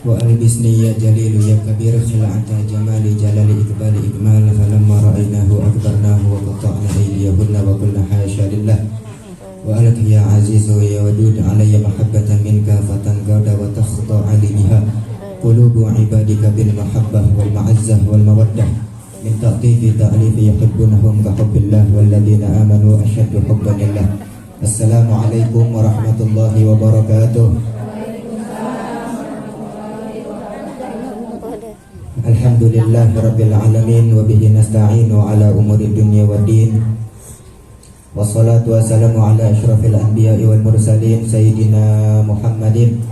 وألبسني يا جليل يا كبير خلعة جمال جلال إقبال إجمال فلما رأيناه أكبرناه وقطعنا أيديهن وقلنا حاشا لله وألك يا عزيز يا ودود علي محبة منك فتنقاد وتخضع لها قلوب عبادك بالمحبة والمعزة والمودة من تأطيف تأليف يحبونهم كحب الله والذين آمنوا أشد حبا لله. السلام عليكم ورحمة الله وبركاته. Alhamdulillah Rabbil Alamin wa bihi nasta'inu ala umuri dunya wa din. Wassalatu wassalamu ala ashrafil anbiya'i wal mursalin Sayyidina Muhammadin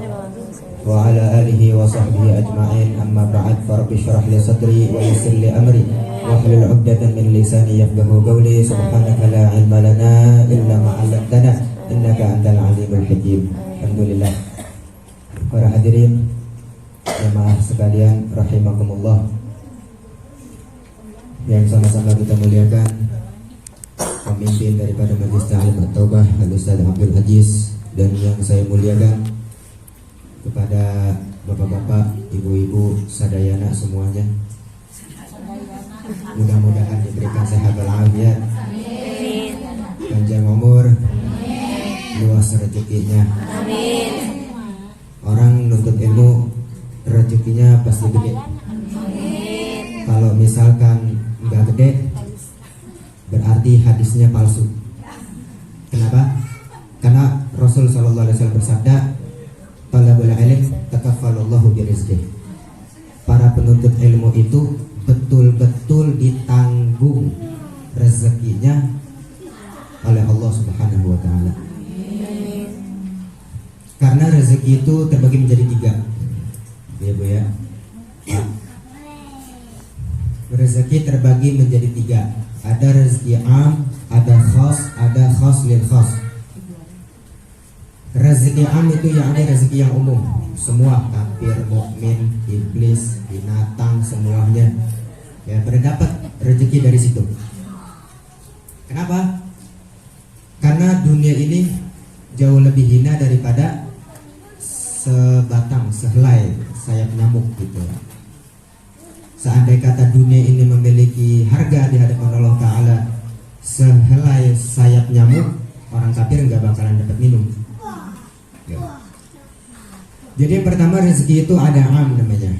wa ala alihi wa sahbihi ajma'in. Amma ba'd, farabbi syrah li sadri wa yassir li amri wa hlul 'uqdatan min lisani yafqahu qawli. Subhanaka la ilma lana illa ma 'allamtana innaka antal alimul hakim. Alhamdulillah. Para hadirin jemaah sekalian rahimakumullah, yang sama-sama kita muliakan pemimpin daripada Majelis Ta'lim At-Taubah Al-Ustaz Abdul Aziz, dan yang saya muliakan kepada bapak-bapak, ibu-ibu, sadayana semuanya. Mudah-mudahan diberikan sehat walafiat, panjang umur, luas rezekinya. Orang nuntut ilmu rezekinya pasti gede. Kalau misalkan nggak gede, berarti hadisnya palsu. Kenapa? Karena Rasul Sallallahu Alaihi Wasallam bersabda, "Talabul ilm takaffalallahu birizqih." Para penuntut ilmu itu betul-betul ditanggung rezekinya oleh Allah Subhanahu Wa Taala. Karena rezeki itu terbagi menjadi 3. Ya Bu ya. Rezeki terbagi menjadi 3. Ada rezeki am, ada khas lil khas. Rezeki am itu yang ada rezeki yang umum, semua kafir, mukmin, iblis, binatang semuanya ya berdapat rezeki dari situ. Kenapa? Karena dunia ini jauh lebih hina daripada sehelai sayap nyamuk gitu. Seandai kata dunia ini memiliki harga di hadapan Allah Ta'ala sehelai sayap nyamuk, orang kafir nggak bakalan dapat minum ya. Jadi yang pertama, rezeki itu ada am namanya.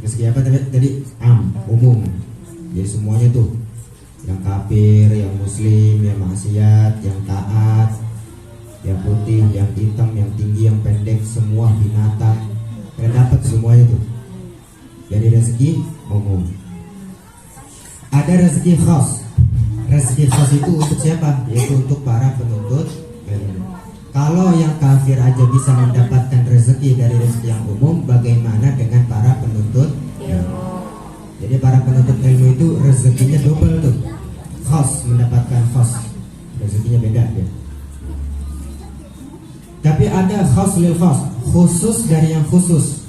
Rezeki apa tadi? Am, umum. Jadi semuanya tuh, yang kafir, yang muslim, yang maksiat, yang taat, yang putih, yang hitam, yang tinggi, yang pendek, semua binatang dapat semuanya tuh. Jadi rezeki umum. Ada rezeki khas. Rezeki khas itu untuk siapa? Yaitu untuk para penuntut ilmu. Kalau yang kafir aja bisa mendapatkan rezeki dari rezeki yang umum, bagaimana dengan para penuntut ilmu? Jadi para penuntut ilmu itu rezekinya double tuh. Khas, mendapatkan khas. Rezekinya beda ya. Tapi ada khas lil khas, khusus dari yang khusus.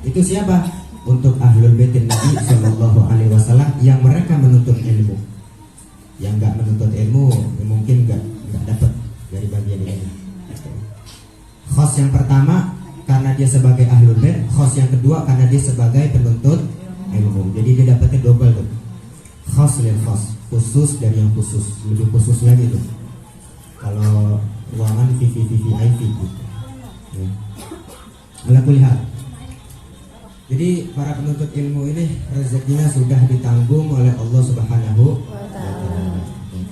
Itu siapa? Untuk ahlul baitin Nabi Sallallahu Alaihi Wasallam yang mereka menuntut ilmu. Yang nggak menuntut ilmu mungkin nggak dapat dari bagian ini. Khas yang pertama karena dia sebagai ahlul bait, khas yang kedua karena dia sebagai penuntut ilmu. Jadi dia dapatnya double tuh. Khas lil khas, khusus dari yang khusus, lebih khusus lagi tuh. Kalau ruangan VIP gitu. Ya. Ala kulli hal. Jadi para penuntut ilmu ini rezekinya sudah ditanggung oleh Allah Subhanahu wa Ta'ala.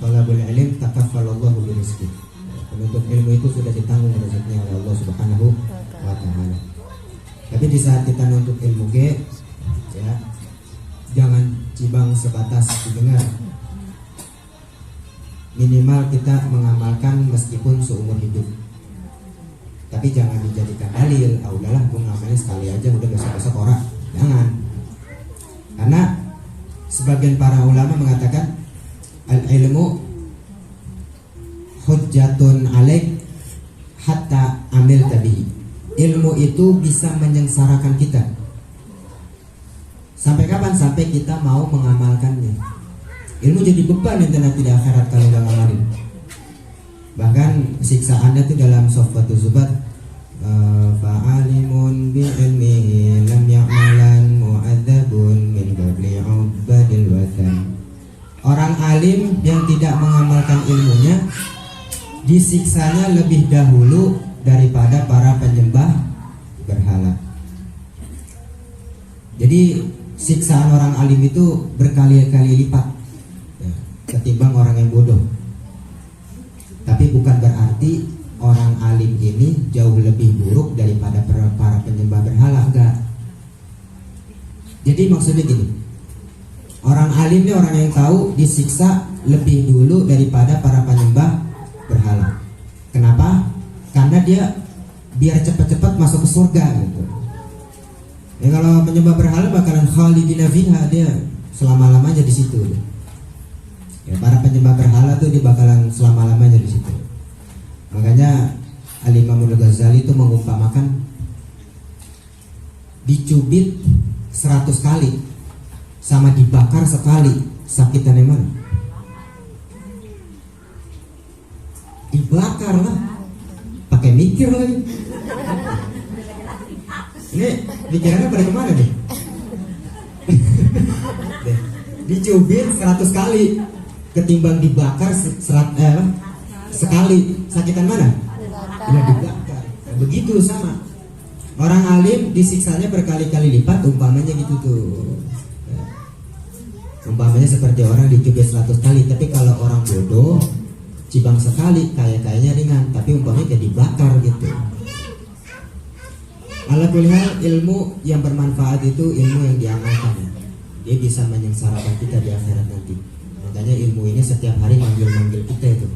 Talabul ilm takaffalallahu birizqih. Penuntut ilmu itu sudah ditanggung rezekinya oleh Allah Subhanahu wa Ta'ala. Tapi di saat kita nuntut ilmu ya, jangan cibang sebatas didengar. Minimal kita mengamalkan meskipun seumur hidup. Tapi jangan dijadikan dalil, udahlah gue ngamalin sekali aja, udah besok-besok orang. Jangan. Karena sebagian para ulama mengatakan al-ilmu hujjatun alaik hatta amil tabihi. Ilmu itu bisa menyengsarakan kita. Sampai kapan? Sampai kita mau mengamalkannya. Ilmu jadi beban nanti di akhirat kalau nggak ngamalin. Bahkan siksaannya itu dalam Sofwatul Zubat, fa'alimun bi'ilmihi disiksanya lebih dahulu daripada para penyembah berhala. Jadi siksaan orang alim itu berkali-kali lipat ya, ketimbang orang yang bodoh. Tapi bukan berarti orang alim ini jauh lebih buruk daripada para penyembah berhala, enggak. Jadi maksudnya gini, orang alim ini orang yang tahu disiksa lebih dulu daripada para penyembah berhala. Kenapa? Karena dia biar cepat-cepat masuk ke surga gitu. Ya kalau penyembah berhala bakalan khalidina fiha, dia selama-lamanya di situ. Ya, para penyembah berhala tuh dia bakalan selama-lamanya di situ. Makanya Al-Imam Al-Ghazali itu mengumpamakan dicubit 100 kali sama dibakar sekali, sakitan yang mana? Dibakar lah, pakai mikir lagi. Ini pikirannya pada kemana nih? Dicubit 100 kali ketimbang dibakar sekali, sakitan mana? Ya dibakar. Begitu sama. Orang alim disiksanya berkali-kali lipat, umpamanya gitu tuh. Umpamanya seperti orang dicubit 100 kali, tapi kalau orang bodoh cibang sekali, kayaknya ringan, tapi umpamanya kayak dibakar gitu. Ala kulli hal, ilmu yang bermanfaat itu ilmu yang diamalkan ya. Dia bisa menyengsarakan kita di akhirat nanti. Makanya ilmu ini setiap hari manggil-manggil kita itu.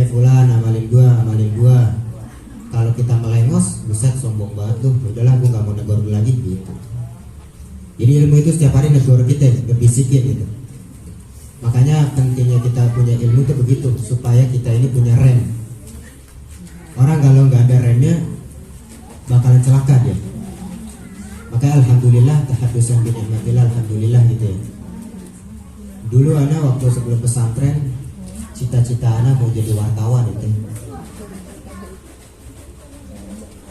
Fulan amalin gua. Kalau kita melengos, buset sombong banget tuh. Udahlah gua gak mau negor lagi gitu. Jadi ilmu itu setiap hari negor kita, ngebisikin gitu. Makanya pentingnya kita punya ilmu itu begitu, supaya kita ini punya rem. Orang kalau nggak ada remnya bakalan celaka dia. Makanya alhamdulillah tahaddusan bi ni'matillah, alhamdulillah gitu ya. Dulu ana waktu sebelum pesantren cita-cita ana mau jadi wartawan itu.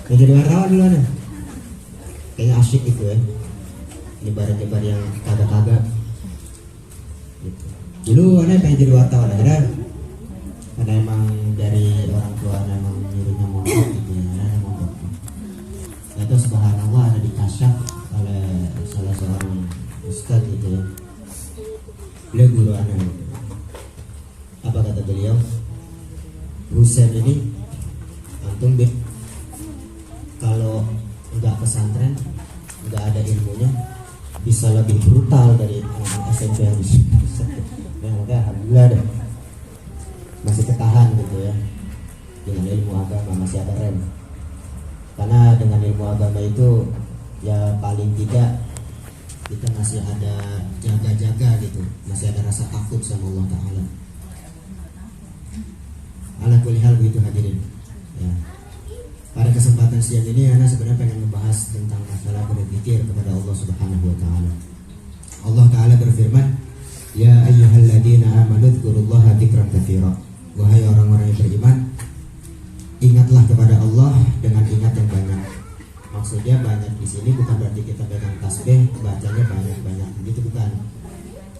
Mau jadi wartawan dulu ana. Kayaknya asyik gitu ya. Nyebar-nyebar yang kagak-kagak. Gitu. Dulu ana pengen jadi wartawan akhirnya karena emang dari orang tua emang nyuruhnya mau gitu ya. Itu subhanallah ada dikasyaf oleh salah seorang ustadz gitu ya. Beliau guru anak gitu. Apa kata beliau? Husain ini antum bib, kalau nggak pesantren, nggak ada ilmunya, bisa lebih brutal dari anak SMP yang bisa. Ya, makanya alhamdulillah deh masih ketahan gitu ya. Dengan ilmu agama masih ada rem. Karena dengan ilmu agama itu ya paling tidak kita masih ada jaga-jaga gitu, masih ada rasa takut sama Allah Ta'ala. Ala kulli hal begitu hadirin ya. Pada kesempatan siang ini Ana sebenarnya pengen membahas tentang masalah berzikir kepada Allah Subhanahu Wa Ta'ala. Allah Ta'ala berfirman, ya ayyuhalladzina amanu dzkurullaha dzikran katsira. Wahai orang-orang yang beriman, ingatlah kepada Allah dengan ingat yang banyak. Maksudnya banyak di sini bukan berarti kita pegang tasbih bacanya banyak-banyak, begitu bukan.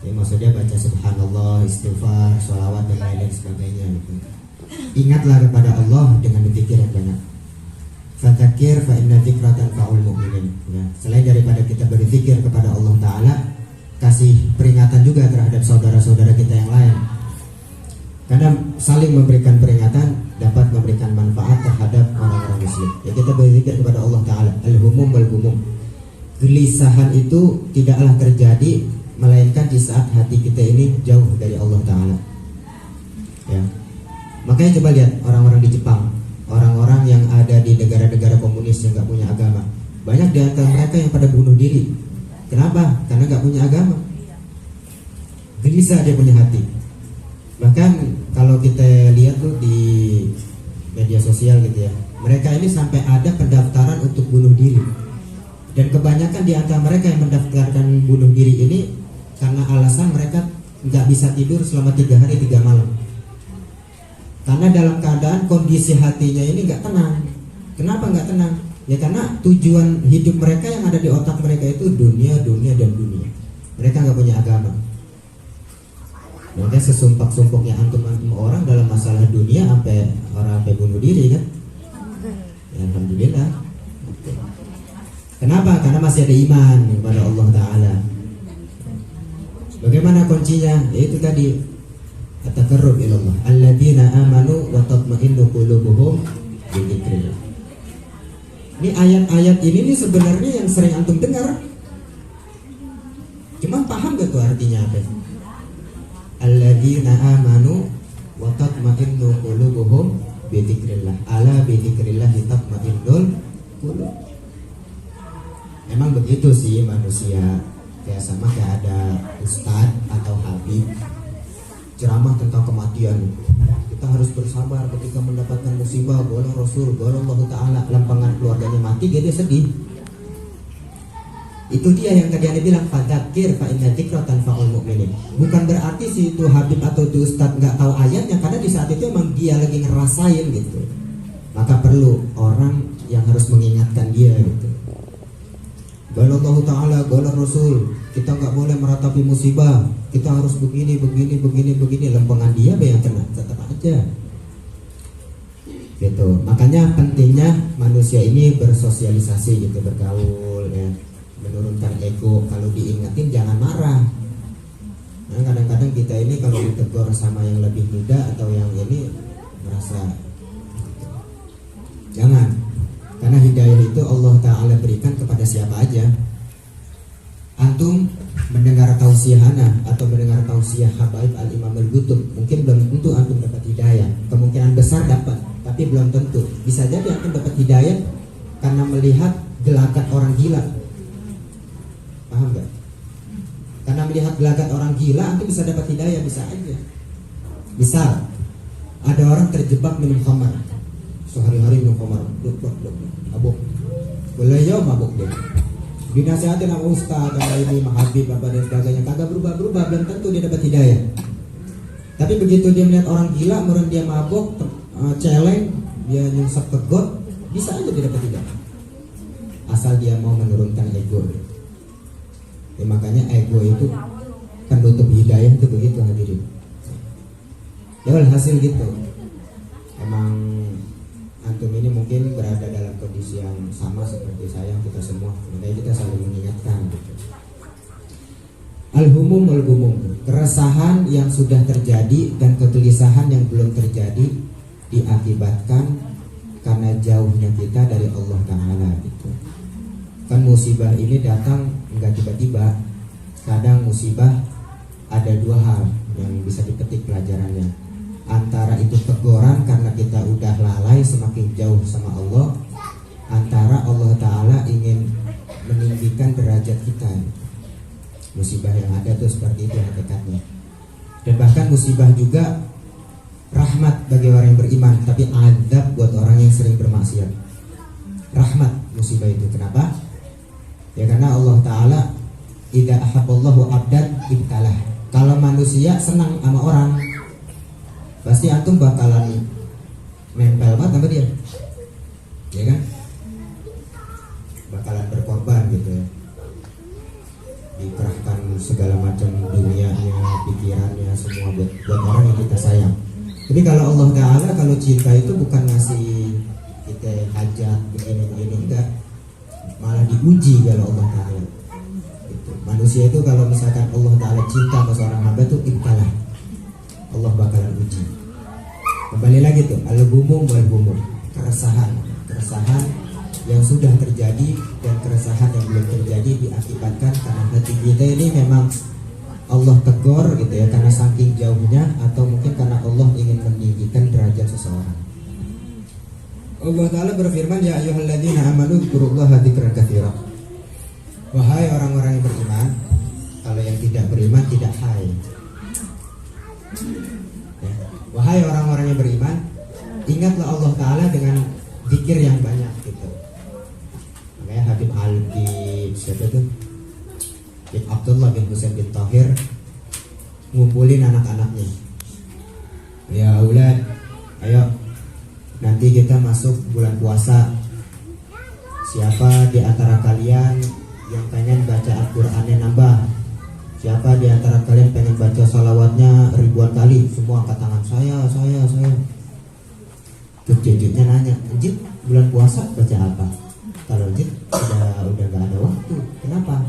Ya maksudnya baca subhanallah, istighfar, sholawat dan lain-lain sebagainya gitu. Ingatlah kepada Allah dengan berzikir yang banyak. Fadzakir fa inna dzikra tanfa'ul mu'minin. Ya, selain daripada kita berzikir kepada Allah Ta'ala, kasih peringatan juga terhadap saudara-saudara kita yang lain. Karena saling memberikan peringatan dapat memberikan manfaat terhadap orang-orang muslim. Ya kita berzikir kepada Allah Ta'ala. Al-humum wal-humum. Gelisahan itu tidaklah terjadi melainkan di saat hati kita ini jauh dari Allah Ta'ala ya. Makanya coba lihat orang-orang di Jepang, orang-orang yang ada di negara-negara komunis yang gak punya agama. Banyak di antara mereka yang pada bunuh diri. Kenapa? Karena gak punya agama. Gelisah dia punya hati. Bahkan kalau kita lihat tuh di media sosial gitu ya, mereka ini sampai ada pendaftaran untuk bunuh diri. Dan kebanyakan di antara mereka yang mendaftarkan bunuh diri ini karena alasan mereka nggak bisa tidur selama 3 hari 3 malam. Karena dalam keadaan kondisi hatinya ini nggak tenang. Kenapa nggak tenang? Ya karena tujuan hidup mereka yang ada di otak mereka itu dunia, dunia, dan dunia. Mereka nggak punya agama. Makanya sesumpak-sumpuknya antum orang dalam masalah dunia, sampai orang sampai bunuh diri kan? Ya, alhamdulillah. Kenapa? Karena masih ada iman kepada Allah Ta'ala. Bagaimana kuncinya? Yaitu tadi at-taqarrub ilallah. Alladzina amanu wa tatma'innu qulubuhum bi dzikrillah. Ini ayat-ayat ini nih sebenarnya yang sering antum dengar. Cuman paham gak tuh artinya apa? Alladzina amanu wa tatma'innu qulubuhum bi dzikrillah. Ala bi dzikrillah tatma'innul qulub. Emang begitu sih manusia, kayak sama kayak ada ustadz atau habib ceramah tentang kematian. Kita harus bersabar ketika mendapatkan musibah. Qala Rasul, qala Allah Ta'ala, lempangan keluarganya mati, dia sedih. Itu dia yang tadi Anda bilang, fadzakir fa inna dzikra tanfa'ul mu'minin. Bukan berarti si itu habib atau itu ustadz nggak tahu ayatnya, karena di saat itu emang dia lagi ngerasain gitu. Maka perlu orang yang harus mengingatkan dia gitu. Qala Allah Ta'ala, qala Rasul, kita nggak boleh meratapi musibah, kita harus begini. Lempengan dia yang kena, tetap aja gitu. Makanya pentingnya manusia ini bersosialisasi gitu, bergaul ya, menurunkan ego. Kalau diingatin jangan marah. Nah, kadang-kadang kita ini kalau ditegur sama yang lebih muda atau yang ini merasa jangan. Karena hidayah itu Allah Ta'ala berikan kepada siapa aja. Antum mendengar tausiahana atau mendengar tausiah Habaib Al-Imam Al-Qutub, mungkin belum tentu antum dapat hidayah. Kemungkinan besar dapat, tapi belum tentu. Bisa jadi antum dapat hidayah karena melihat gelagat orang gila. Paham gak? Karena melihat gelagat orang gila, antum bisa dapat hidayah, bisa aja. Misal, ada orang terjebak minum khamar, sehari-hari minum khamar, mabuk, boleh ya mabuk dia. Dinasihatin sama ustaz, sama ini, mahabib, apa dan sebagainya, kagak berubah-berubah, belum tentu dia dapat hidayah. Tapi begitu dia melihat orang gila, kemudian dia mabuk, celeng, dia nyungsep ke got, bisa aja dia dapat hidayah. Asal dia mau menurunkan ego. Ya, makanya ego itu penutup hidayah itu begitu hadirin. Ya hasil gitu. Emang antum ini mungkin berada dalam kondisi yang sama seperti saya, kita semua. Makanya kita saling mengingatkan gitu. Al-humum wal-gumum, keresahan yang sudah terjadi dan kegelisahan yang belum terjadi diakibatkan karena jauhnya kita dari Allah Ta'ala gitu. Kan musibah ini datang enggak tiba-tiba. Kadang musibah ada dua hal yang bisa dipetik pelajarannya. Antara itu teguran karena kita udah lalai semakin jauh sama Allah, antara Allah Ta'ala ingin meninggikan derajat kita. Musibah yang ada tuh seperti itu hakikatnya. Dan bahkan musibah juga rahmat bagi orang yang beriman, tapi azab buat orang yang sering bermaksiat. Rahmat musibah itu, kenapa? Ya karena Allah Ta'ala idza ahabballahu abdan ibtalah. Kalau manusia senang sama orang, pasti antum bakalan nempel banget sama dia, ya kan? Bakalan berkorban gitu ya, dikerahkan segala macam dunianya, pikirannya, semua buat orang yang kita sayang. Jadi kalau Allah Ta'ala, kalau cinta itu bukan ngasih kita hajat begini-begini, enggak, malah diuji kalau Allah Ta'ala gitu. Manusia itu kalau misalkan Allah Ta'ala cinta sama seorang hamba itu ibtalah, Allah bakalan uji. Kembali lagi tuh, al-gumum wal-gumum, keresahan yang sudah terjadi dan keresahan yang belum terjadi diakibatkan karena hati kita ini memang Allah tegur gitu ya, karena saking jauhnya, atau mungkin karena Allah ingin meninggikan derajat seseorang. Allah Ta'ala berfirman, ya ayyuhalladzina amanu dzkurullaha dzikran katsira. Wahai orang-orang yang beriman. Kalau yang tidak beriman tidak hai. Wahai orang-orang yang beriman, ingatlah Allah Ta'ala dengan zikir yang banyak gitu. Makanya Habib Al-Qib, siapa itu? Ibn Abdullah bin Husain bin Tahir ngumpulin anak-anaknya. Ya aulad, ayo nanti kita masuk bulan puasa. Siapa di antara kalian yang pengen baca Al-Qur'annya nambah? Siapa di antara kalian pengen baca salawatnya ribuan kali? Semua angkat tangan. Saya. Terus jujurnya nanya, Jit bulan puasa baca apa? Kalau Jit udah gak ada waktu. Kenapa?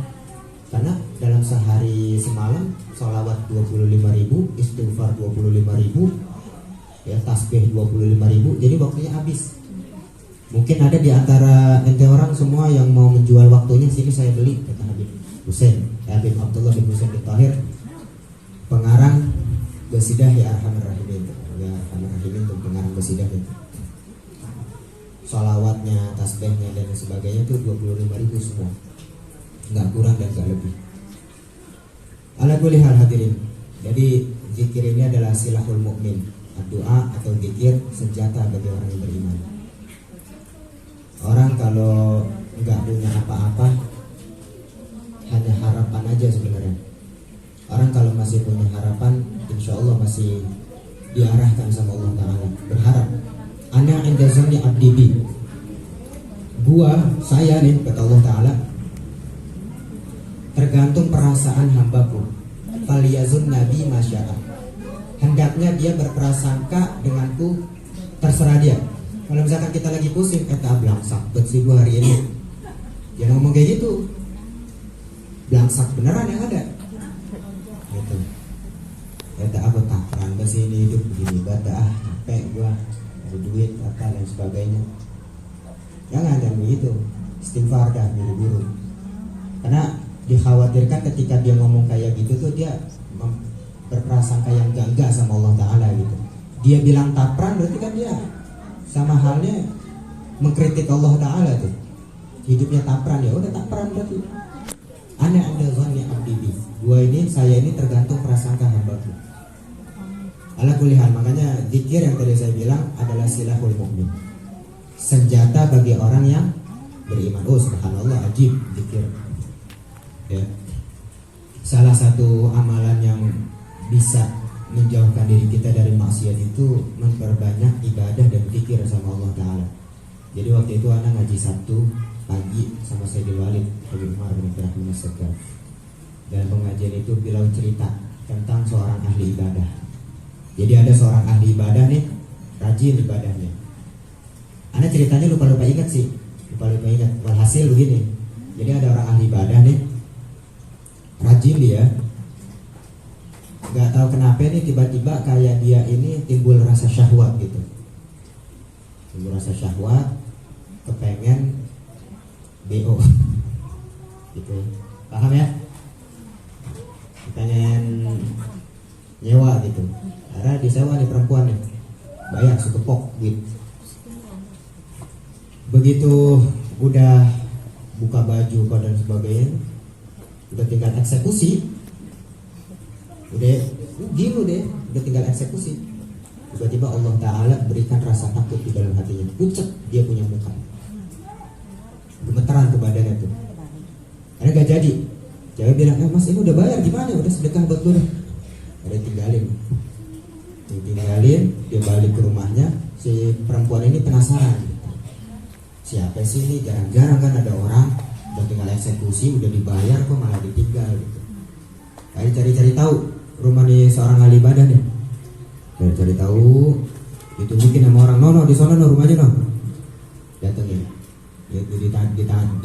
Karena dalam sehari semalam sholawat 25.000, istighfar 25.000, ya tasbih 25.000, jadi waktunya habis. Mungkin ada di antara ente orang semua yang mau menjual waktunya, sini saya beli, kata Habib Hussein, Habib Abdullah bin Hussein bin Tahir, pengarang Qasidah Ya Arhamar Rahimin. Ya Arhamar Rahimin itu pengarang Qasidah itu. Sholawatnya, tasbihnya dan sebagainya itu 25.000 semua, nggak kurang dan nggak lebih. Ala kulli hal hadirin. Jadi zikir ini adalah silahul mukmin, doa atau zikir senjata bagi orang yang beriman. Orang kalau nggak punya apa-apa, hanya harapan aja sebenarnya. Orang kalau masih punya harapan, insya Allah masih diarahkan sama Allah Ta'ala. Berharap. Ana inda zanni abdi bi. Saya nih, kata Allah Ta'ala, tergantung perasaan hambaku. Faliyazun nabi masya'a. Hendaknya dia berprasangka denganku, terserah dia. Kalau misalkan kita lagi pusing, kata belangsak bersih gua hari ini, jangan ngomong kayak gitu. Belangsak beneran yang ada gitu. Kata aku takran bersih ini hidup begini, bata capek gua, ada duit apa dan sebagainya. Jangan begitu. Istighfar dah buru-buru. Karena dikhawatirkan ketika dia ngomong kayak gitu tuh dia berprasangka yang enggak sama Allah Ta'ala gitu. Dia bilang tapran berarti kan dia sama halnya mengkritik Allah Ta'ala tuh. Hidupnya tapran, ya udah tapran berarti. Ana anda zanni abdi bi. Saya ini tergantung prasangka hambaku. Ala kulli hal, makanya zikir yang tadi saya bilang adalah silahul mukmin, senjata bagi orang yang beriman. Oh subhanallah, ajib zikir. Ya. Salah satu amalan yang bisa menjauhkan diri kita dari maksiat itu memperbanyak ibadah dan zikir sama Allah Ta'ala. Jadi waktu itu anak ngaji Sabtu pagi sama Sayyidul Walid Habib Umar bin Ibrahim As-Sagaf. Dan pengajian itu beliau cerita tentang seorang ahli ibadah. Jadi ada seorang ahli ibadah nih, rajin ibadahnya. Anak ceritanya lupa ingat sih, lupa ingat. Walhasil begini. Jadi ada orang ahli ibadah nih, rajin dia. Gak tahu kenapa nih tiba-tiba kayak dia ini timbul rasa syahwat gitu. Timbul rasa syahwat, kepengen BO gitu. Paham ya? Pengen nyewa gitu. Karena disewa nih perempuan nih, bayar sekepok gitu. Begitu udah buka baju dan sebagainya, udah tinggal eksekusi. Udah tinggal eksekusi. Tiba-tiba Allah Ta'ala berikan rasa takut di dalam hatinya. Pucat dia punya muka, gemeteran ke badannya tuh. Karena gak jadi. Cewek bilang, mas ini udah bayar gimana? Udah sedekah buat lu deh. Ada tinggalin, dia balik ke rumahnya. Si perempuan ini penasaran, siapa sih ini? Jarang-jarang kan ada orang udah tinggal eksekusi, udah dibayar kok malah ditinggal gitu. Cari-cari tahu rumah nih seorang ahli ibadah nih. Cari tahu, ditunjukin sama orang, no di sana no rumahnya no. Datengin,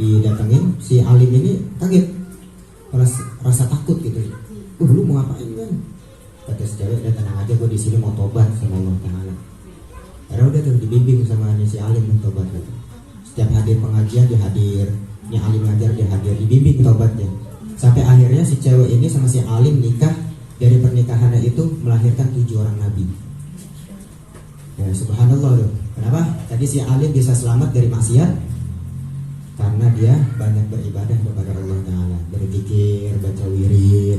didatengin, si alim ini kaget, rasa takut gitu. Lu mau ngapain kan? Kata si cewek, udah tenang aja, gue di sini mau tobat sama Allah Ta'ala. Karena udah tuh dibimbing sama si alim tobat gitu. Setiap hadir pengajian dia hadir, ini alim ngajar dia hadir, dibimbing tobatnya. Sampai akhirnya si cewek ini sama si alim nikah. Dari pernikahannya itu melahirkan 7 orang nabi. Ya subhanallah loh. Kenapa? Tadi si alim bisa selamat dari maksiat karena dia banyak beribadah kepada Allah Ta'ala, berzikir, baca wirid.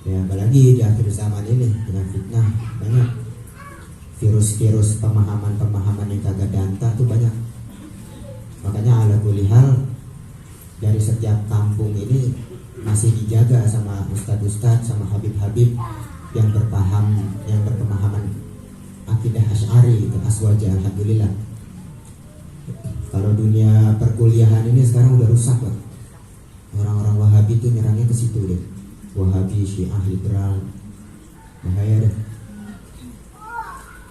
Ya apalagi di akhir zaman ini dengan fitnah banyak, virus-virus pemahaman yang kagak danta tuh banyak. Makanya ala kulli hal dari setiap kampung ini masih dijaga sama ustadz-ustadz, sama habib-habib yang berpemahaman akidah Asy'ari itu aswaja, alhamdulillah. Kalau dunia perkuliahan ini sekarang udah rusak lah. Orang-orang Wahabi itu nyerangnya ke situ deh. Wahabi, Syiah, liberal, bahaya deh.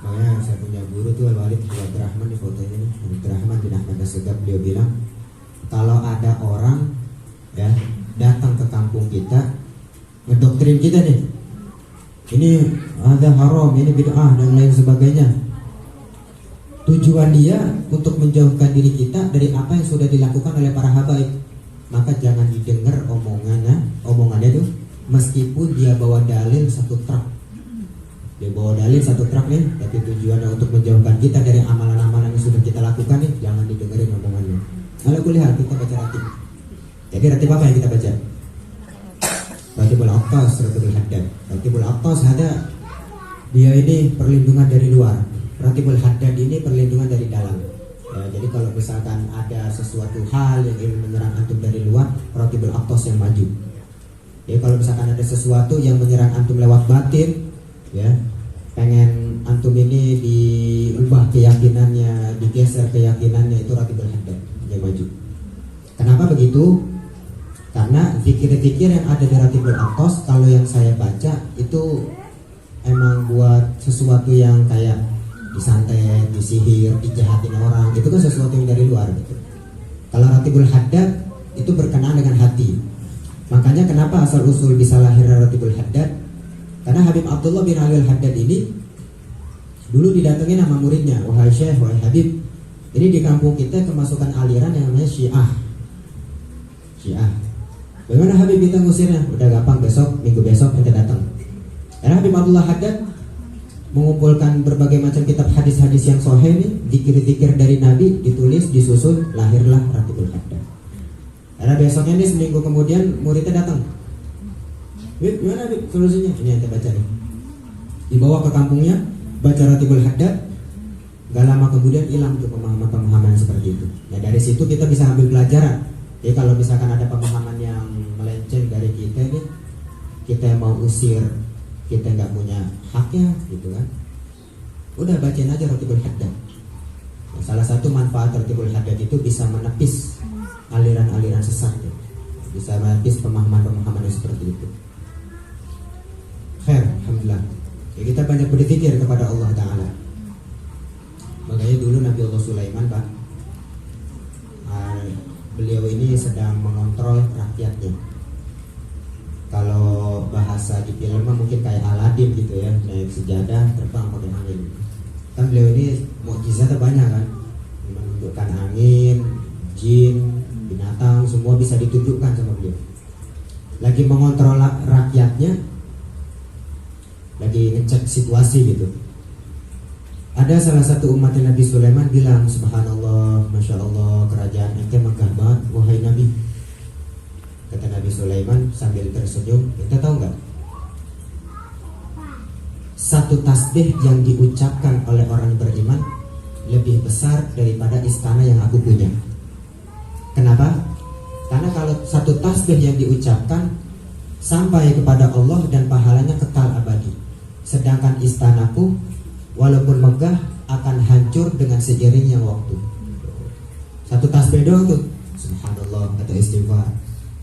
Makanya saya punya guru tuh Al-Walid Abdurrahman, di fotonya nih, Abdurrahman bin Ahmad As-Segaf, beliau bilang kalau ada orang ya datang ke kampung kita ngedoktrin kita nih, ini ada haram, ini bid'ah dan lain sebagainya, tujuan dia untuk menjauhkan diri kita dari apa yang sudah dilakukan oleh para habaib, maka jangan didengar omongannya tuh, meskipun dia bawa dalil satu truk. Dia bawa dalil satu truk nih, tapi tujuannya untuk menjauhkan kita dari amalan-amalan yang sudah kita lakukan nih, jangan didengerin omongannya. Kalau kulihat kita baca ratib. Jadi ratib apa yang kita baca? Ratibul Aqtas, Ratibul Haddad. Ratibul Aqtas ada, dia ini perlindungan dari luar. Ratibul Haddad ini perlindungan dari dalam. Ya, jadi kalau misalkan ada sesuatu hal yang ingin menyerang antum dari luar, Ratibul Aqtas yang maju. Jadi kalau misalkan ada sesuatu yang menyerang antum lewat batin, ya, pengen antum ini diubah keyakinannya, digeser keyakinannya, itu Ratibul Haddad yang maju. Kenapa begitu? Karena zikir-zikir yang ada di Ratibul Aqtas, kalau yang saya baca itu emang buat sesuatu yang kayak disantet, disihir, dijahatin orang, itu kan sesuatu yang dari luar gitu. Kalau Ratibul Haddad itu berkenaan dengan hati. Makanya kenapa asal usul bisa lahir Ratibul Haddad? Karena Habib Abdullah bin Ali Al-Haddad ini dulu didatengin sama muridnya, wahai Syekh, wahai Habib, ini di kampung kita kemasukan aliran yang namanya Syiah. Bagaimana Habib kita ngusirnya? Udah gampang, minggu besok kita datang. Karena Habib Abdullah Haddad mengumpulkan berbagai macam kitab hadis-hadis yang sahih nih, zikir-zikir dari Nabi, ditulis, disusun, lahirlah Ratibul Haddad. Karena besoknya nih, seminggu kemudian muridnya datang. Wih, gimana Habib solusinya? Ini yang kita baca nih. Dibawa ke kampungnya, baca Ratibul Haddad. Gak lama kemudian hilang tuh pemahaman-pemahaman seperti itu. Nah dari situ kita bisa ambil pelajaran. Jadi kalau misalkan ada pemahaman yang melenceng dari kita nih, kita yang mau usir, kita nggak punya haknya gitu kan, udah bacain aja Ratibul Haddad. Nah, salah satu manfaat Ratibul Haddad itu bisa menepis aliran-aliran sesat ya. Bisa menepis pemahaman-pemahaman yang seperti itu. Khair, alhamdulillah ya, kita banyak berzikir kepada Allah Ta'ala. Makanya dulu Nabi Allah Sulaiman Pak, beliau ini sedang mengontrol rakyatnya. Kalau bahasa di film mungkin kayak Aladin gitu ya, naik sejadah terbang pakai angin. Kan beliau ini mukjizatnya banyak kan, menunjukkan angin, jin, binatang, semua bisa ditunjukkan sama beliau. Lagi mengontrol rakyatnya, lagi ngecek situasi gitu. Ada salah satu umat Nabi Sulaiman bilang, subhanallah, masya Allah, kerajaan ente megah banget, wahai Nabi. Kata Nabi Sulaiman sambil tersenyum, kita tahu nggak? Satu tasbih yang diucapkan oleh orang beriman lebih besar daripada istana yang aku punya. Kenapa? Karena kalau satu tasbih yang diucapkan sampai kepada Allah dan pahalanya kekal abadi. Sedangkan istanaku walaupun megah akan hancur dengan seiringnya waktu. Satu tasbih doang tuh, subhanallah atau istighfar.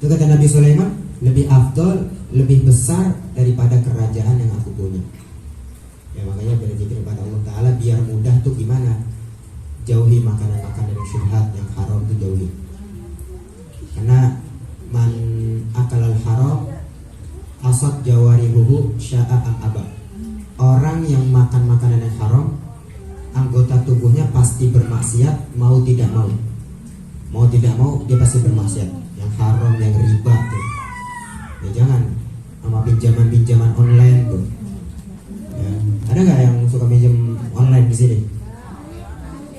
Itu kata Nabi Sulaiman lebih afdol, lebih besar daripada kerajaan yang aku punya. Ya makanya berzikir kepada Allah Ta'ala biar mudah tuh gimana? Jauhi makanan-makanan yang syubhat, yang haram tuh jauhi. Karena man akalal haram asad jawarihuhu sya'a aba. Orang yang makan makanan yang haram, anggota tubuhnya pasti bermaksiat, mau tidak mau. Mau tidak mau dia pasti bermaksiat. Yang haram, yang riba tuh. Ya jangan sama pinjaman-pinjaman online tuh. Ya, ada nggak yang suka pinjam online di sini?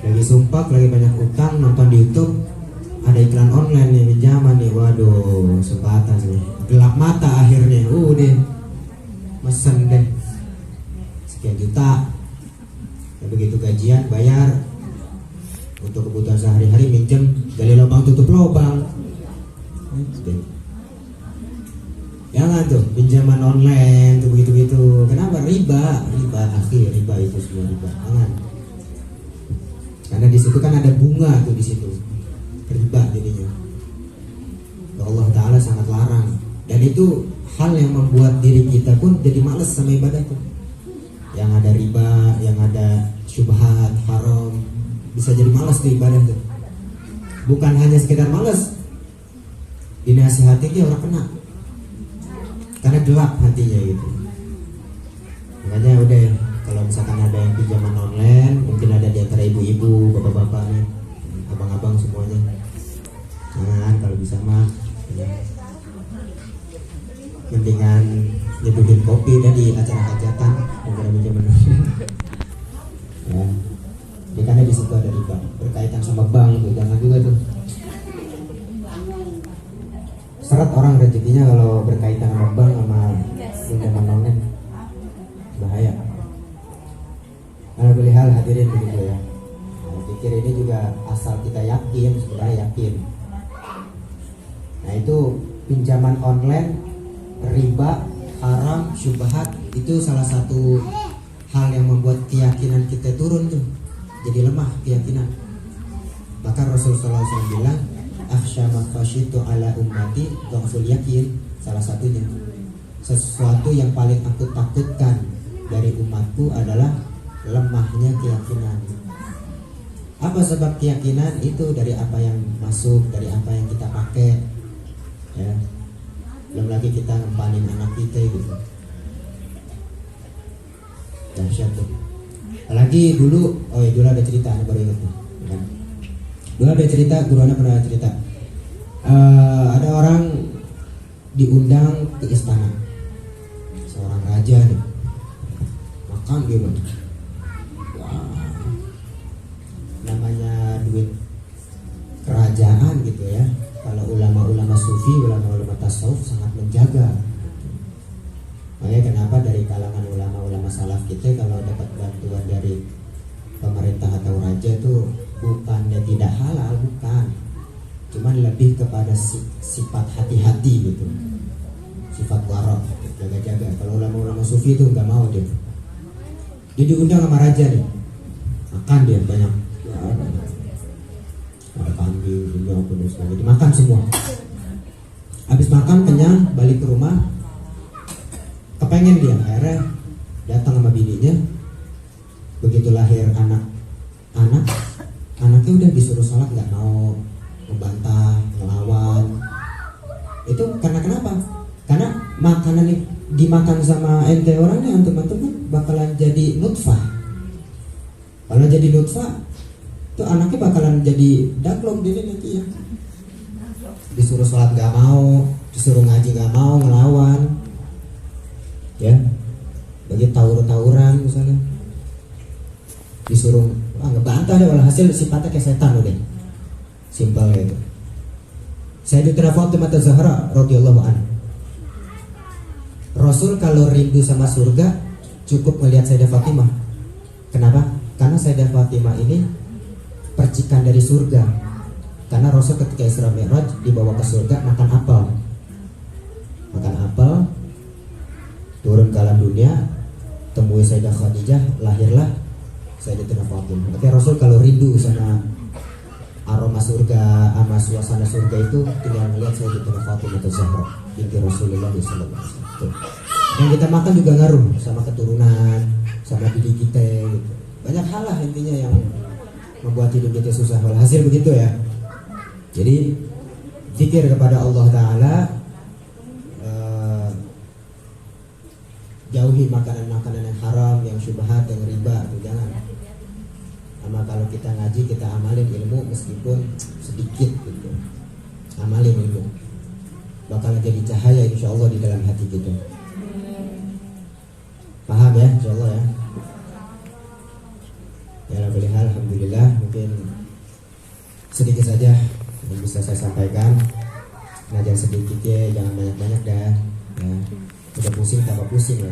Lagi sumpah, lagi banyak utang, nonton di YouTube, ada iklan online nih, pinjaman nih, waduh, sebatas nih, gelap mata akhirnya, deh, mesen deh, sekian juta, ya, begitu gajian bayar, untuk kebutuhan sehari-hari minjem, gali lubang tutup lubang, jangan tuh pinjaman online tuh begitu-begitu, kenapa? Riba itu semua riba, jangan. Karena di situ kan ada bunga tuh di situ, riba jadinya. Allah Ta'ala sangat larang. Dan itu hal yang membuat diri kita pun jadi malas sama ibadah tuh. Yang ada riba, yang ada bisa jadi malas tuh ibadah tuh. Bukan hanya sekedar malas, dinasihati dia orang kena, karena gelap hatinya gitu. Makanya udah ya, kalau misalkan ada yang pinjaman online, mungkin ada di antara ibu-ibu, bapak-bapak nih, abang-abang semuanya, jangan, kalau bisa mah ya, mendingan nyeduhin kopi dan di acara hajatan daripada pinjaman online. Ya, jadi karena di situ ada riba berkaitan sama bank tuh, jangan juga tuh. Seret orang rezekinya kalau berkaitan sama bank sama pinjaman online, bahaya. Alhamdulillah hal hadirin begitu ya. Nah, pikir ini juga asal kita yakin, sebenarnya yakin. Nah itu pinjaman online, riba, haram, syubhat, itu salah satu hal yang membuat keyakinan kita turun tuh, jadi lemah keyakinan. Maka Rasulullah SAW bilang, akhsha ma khasyitu ala ummati dhaful yakin. Salah satunya, sesuatu yang paling aku takutkan dari umatku adalah lemahnya keyakinan. Apa sebab keyakinan? Itu dari apa yang masuk, dari apa yang kita pakai ya. Belum lagi kita ngempanin anak kita gitu, dahsyat tuh. Apalagi dulu, dulu ada cerita, baru ingat nih kan? Dulu ada cerita, guru anak pernah cerita, ada orang diundang ke istana, seorang raja nih, makan gitu. Wah, namanya duit kerajaan gitu ya. Kalau ulama-ulama sufi, ulama-ulama tasawuf sangat menjaga. Makanya kenapa dari kalangan ulama-ulama salaf kita kalau dapat bantuan dari pemerintah atau raja itu bukannya tidak halal, bukan, cuman lebih kepada sifat hati-hati gitu, sifat warok, jaga-jaga. Kalau ulama-ulama sufi itu nggak mau dia. Dia diundang sama raja nih, makan dia banyak, ya, banyak. Ada kambing, juga apa dan sebagainya, dimakan semua. Habis makan kenyang, balik ke rumah, kepengen dia, akhirnya datang sama bininya. Begitu lahir anaknya udah disuruh sholat nggak mau, membantah, ngelawan. Itu karena kenapa? Karena makanan yang dimakan sama ente orang nih, antum-antum kan bakalan jadi nutfah. Kalau jadi nutfah, tuh anaknya bakalan jadi daglok dia nanti ya. Disuruh sholat nggak mau, disuruh ngaji nggak mau, ngelawan. Ya, bagi tawuran misalnya, disuruh ngebantah deh, walhasil sifatnya kayak setan udah, simpel gitu. Sayyidatina Fatimah Az-Zahra radhiyallahu anha, Rasul kalau rindu sama surga cukup melihat Sayyidah Fatimah. Kenapa? Karena Sayyidah Fatimah ini percikan dari surga. Karena Rasul ketika Isra Mi'raj dibawa ke surga makan apel, turun ke alam dunia, temui Sayyidah Khadijah, lahirlah Sayyidatina Fatimah. Makanya Rasul kalau rindu sama aroma surga, sama suasana surga itu tinggal melihat Sayyidatina Fatimah Az-Zahra binti Rasulullah SAW. Yang kita makan juga ngaruh sama keturunan, sama diri kita gitu. Banyak hal lah intinya yang membuat hidup kita susah. Hasil begitu ya. Jadi zikir kepada Allah Ta'ala, jauhi makanan-makanan yang haram, yang syubhat, yang riba, itu jangan. Sama kalau kita ngaji, kita amalin ilmu meskipun sedikit gitu. Amalin ilmu, bakal jadi cahaya insya Allah di dalam hati kita. Paham ya insya Allah ya. Ya alhamdulillah, mungkin sedikit saja yang bisa saya sampaikan. Nah jangan sedikit ya, jangan banyak-banyak dah ya. Udah pusing tambah pusing ya.